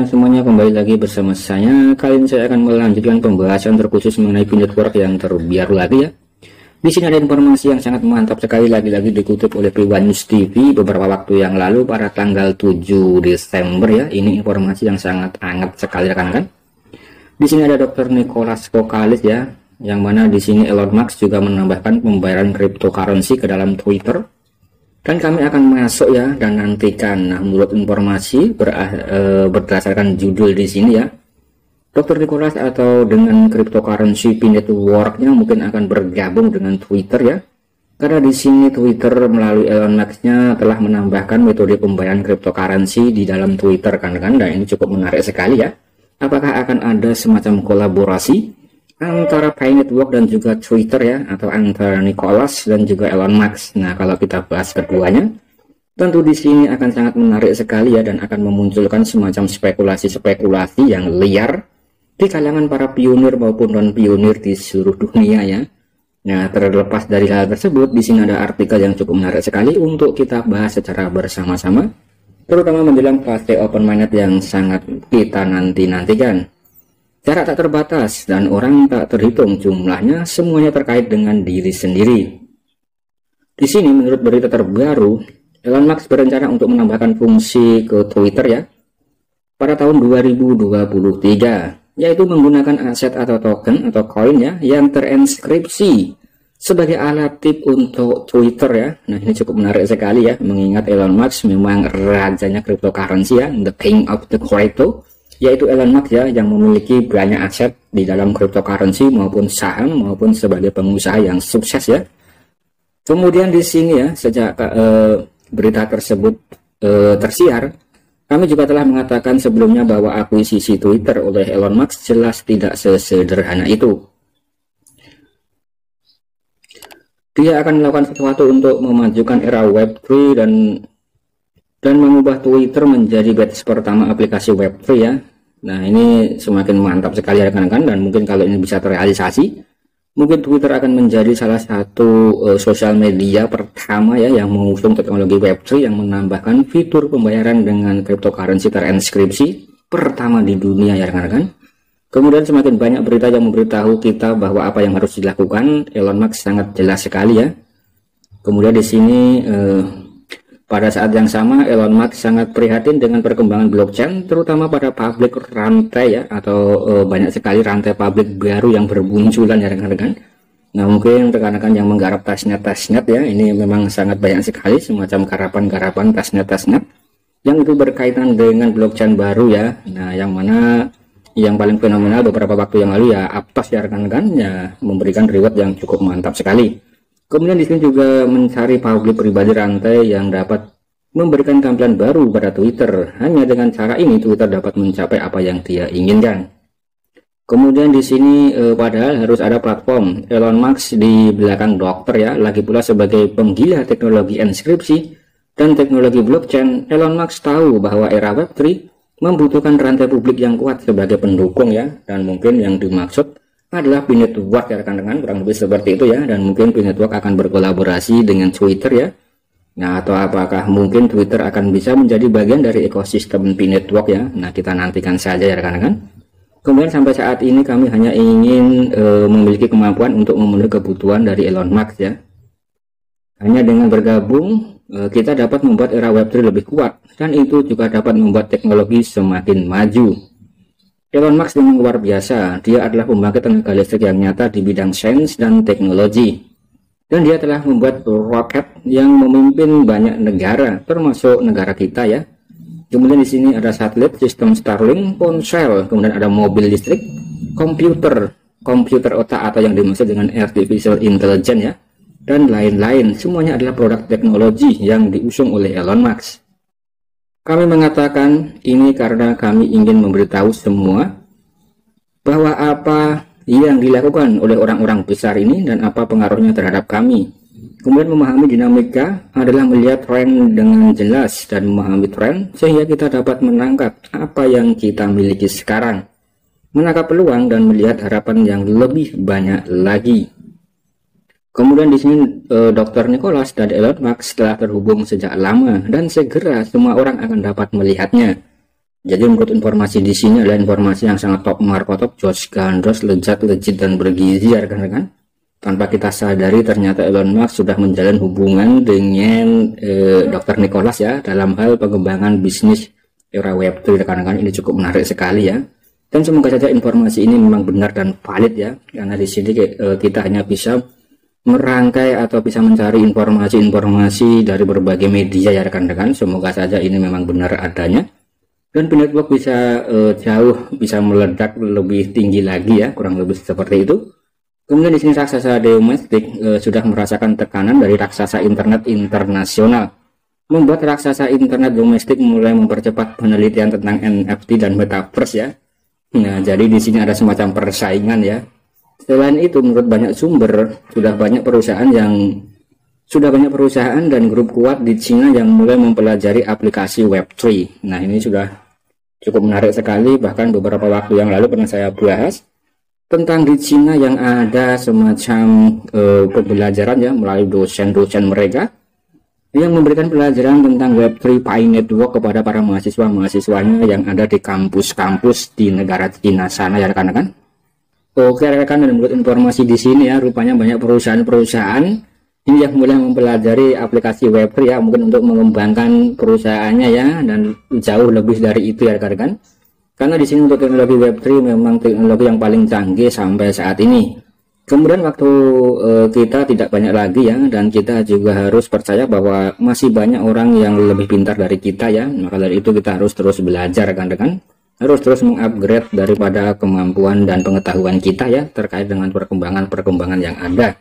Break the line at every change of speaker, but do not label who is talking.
teman-teman semuanya, kembali lagi bersama saya. Kali ini saya akan melanjutkan pembahasan terkhusus mengenai P-Network yang terbaru lagi ya. Di sini ada informasi yang sangat mantap sekali, lagi-lagi dikutip oleh Priwan News TV beberapa waktu yang lalu pada tanggal 7 Desember ya. Ini informasi yang sangat hangat sekali rekan-rekan. Di sini ada Dr. Nicholas Kokalis ya, yang mana di sini Elon Musk juga menambahkan pembayaran cryptocurrency ke dalam Twitter. Dan kami akan masuk ya dan nantikan. Nah, menurut informasi berdasarkan judul di sini ya, Dr. Nicholas atau dengan cryptocurrency P-Network-nya mungkin akan bergabung dengan Twitter ya. Karena di sini Twitter melalui Elon Musk-nya telah menambahkan metode pembayaran cryptocurrency di dalam Twitter kan. Dan ini cukup menarik sekali ya. Apakah akan ada semacam kolaborasi antara P-Network dan juga Twitter ya, atau antara Nicholas dan juga Elon Musk? Nah, kalau kita bahas keduanya, tentu di sini akan sangat menarik sekali ya, dan akan memunculkan semacam spekulasi-spekulasi yang liar di kalangan para pionir maupun non pionir di seluruh dunia ya. Nah, terlepas dari hal tersebut, di sini ada artikel yang cukup menarik sekali untuk kita bahas secara bersama-sama, terutama menjelang fase open mainnet yang sangat kita nanti-nantikan. Jarak tak terbatas dan orang tak terhitung jumlahnya, semuanya terkait dengan diri sendiri. Di sini menurut berita terbaru, Elon Musk berencana untuk menambahkan fungsi ke Twitter ya pada tahun 2023, yaitu menggunakan aset atau token atau koin ya yang terinskripsi sebagai alat tip untuk Twitter ya. Nah, ini cukup menarik sekali ya, mengingat Elon Musk memang rajanya cryptocurrency ya, the king of the crypto, yaitu Elon Musk ya, yang memiliki banyak aset di dalam cryptocurrency maupun saham maupun sebagai pengusaha yang sukses ya. Kemudian di sini ya, sejak berita tersebut tersiar, kami juga telah mengatakan sebelumnya bahwa akuisisi Twitter oleh Elon Musk jelas tidak sesederhana itu. Dia akan melakukan sesuatu untuk memajukan era Web3 dan mengubah Twitter menjadi batch pertama aplikasi Web3 ya. Nah, ini semakin mantap sekali rekan-rekan, dan mungkin kalau ini bisa terrealisasi, mungkin Twitter akan menjadi salah satu sosial media pertama ya yang mengusung teknologi Web3 yang menambahkan fitur pembayaran dengan cryptocurrency terinskripsi pertama di dunia ya rekan-rekan. Kemudian semakin banyak berita yang memberitahu kita bahwa apa yang harus dilakukan, Elon Musk sangat jelas sekali ya. Kemudian di sini pada saat yang sama, Elon Musk sangat prihatin dengan perkembangan blockchain, terutama pada publik rantai ya, atau banyak sekali rantai publik baru yang bermunculan ya rekan-rekan. Nah, mungkin rekan-rekan yang menggarap testnet ya, ini memang sangat banyak sekali semacam garapan-garapan testnet yang itu berkaitan dengan blockchain baru ya. Nah, yang mana yang paling fenomenal beberapa waktu yang lalu ya Aptos ya rekan-rekan, ya memberikan reward yang cukup mantap sekali. Kemudian di sini juga mencari publik pribadi rantai yang dapat memberikan tampilan baru pada Twitter. Hanya dengan cara ini Twitter dapat mencapai apa yang dia inginkan. Kemudian di sini padahal harus ada platform Elon Musk di belakang dokter ya, lagi pula sebagai penggila teknologi enskripsi dan teknologi blockchain. Elon Musk tahu bahwa era Web3 membutuhkan rantai publik yang kuat sebagai pendukung ya, dan mungkin yang dimaksud adalah P-Network ya rekan-rekan, kurang lebih seperti itu ya. Dan mungkin P-Network akan berkolaborasi dengan Twitter ya. Nah, atau apakah mungkin Twitter akan bisa menjadi bagian dari ekosistem P-Network ya. Nah, kita nantikan saja ya rekan-rekan. Kemudian sampai saat ini kami hanya ingin memiliki kemampuan untuk memenuhi kebutuhan dari Elon Musk ya. Hanya dengan bergabung kita dapat membuat era Web3 lebih kuat, dan itu juga dapat membuat teknologi semakin maju. Elon Musk memang luar biasa. Dia adalah pembangkit tenaga listrik yang nyata di bidang sains dan teknologi. Dan dia telah membuat roket yang memimpin banyak negara, termasuk negara kita ya. Kemudian di sini ada satelit, sistem Starlink, ponsel, kemudian ada mobil listrik, komputer otak atau yang dimaksud dengan artificial intelligence ya, dan lain-lain. Semuanya adalah produk teknologi yang diusung oleh Elon Musk. Kami mengatakan ini karena kami ingin memberitahu semua bahwa apa yang dilakukan oleh orang-orang besar ini dan apa pengaruhnya terhadap kami. Kemudian memahami dinamika adalah melihat tren dengan jelas, dan memahami tren sehingga kita dapat menangkap apa yang kita miliki sekarang, menangkap peluang dan melihat harapan yang lebih banyak lagi. Kemudian di sini Dr. Nicholas dan Elon Musk telah terhubung sejak lama dan segera semua orang akan dapat melihatnya. Jadi menurut informasi di sini adalah informasi yang sangat top markotop, jos, gandros, lezat, legit, dan bergizi ya rekan-rekan. Tanpa kita sadari ternyata Elon Musk sudah menjalin hubungan dengan Dr. Nicholas ya dalam hal pengembangan bisnis era Web3 rekan-rekan. Ini cukup menarik sekali ya. Dan semoga saja informasi ini memang benar dan valid ya. Karena di sini kita hanya bisa merangkai atau bisa mencari informasi-informasi dari berbagai media ya rekan-rekan. Semoga saja ini memang benar adanya. Dan network bisa bisa meledak lebih tinggi lagi ya, kurang lebih seperti itu. Kemudian di sini raksasa domestik sudah merasakan tekanan dari raksasa internet internasional, membuat raksasa internet domestik mulai mempercepat penelitian tentang NFT dan metaverse ya. Nah, jadi di sini ada semacam persaingan ya. Selain itu, menurut banyak sumber, sudah banyak perusahaan dan grup kuat di Cina yang mulai mempelajari aplikasi Web3. Nah, ini sudah cukup menarik sekali, bahkan beberapa waktu yang lalu pernah saya bahas tentang di Cina yang ada semacam pembelajaran ya melalui dosen-dosen mereka yang memberikan pelajaran tentang Web3 Pi Network kepada para mahasiswa-mahasiswanya yang ada di kampus-kampus di negara Cina sana ya rekan-rekan. Oke rekan-rekan, dan menurut informasi di sini ya, rupanya banyak perusahaan-perusahaan ini yang mulai mempelajari aplikasi Web3 ya, mungkin untuk mengembangkan perusahaannya ya, dan jauh lebih dari itu ya rekan-rekan. Karena di sini untuk teknologi Web3 memang teknologi yang paling canggih sampai saat ini. Kemudian waktu kita tidak banyak lagi ya, dan kita juga harus percaya bahwa masih banyak orang yang lebih pintar dari kita ya. Maka dari itu kita harus terus belajar rekan-rekan, harus terus mengupgrade daripada kemampuan dan pengetahuan kita ya terkait dengan perkembangan yang ada.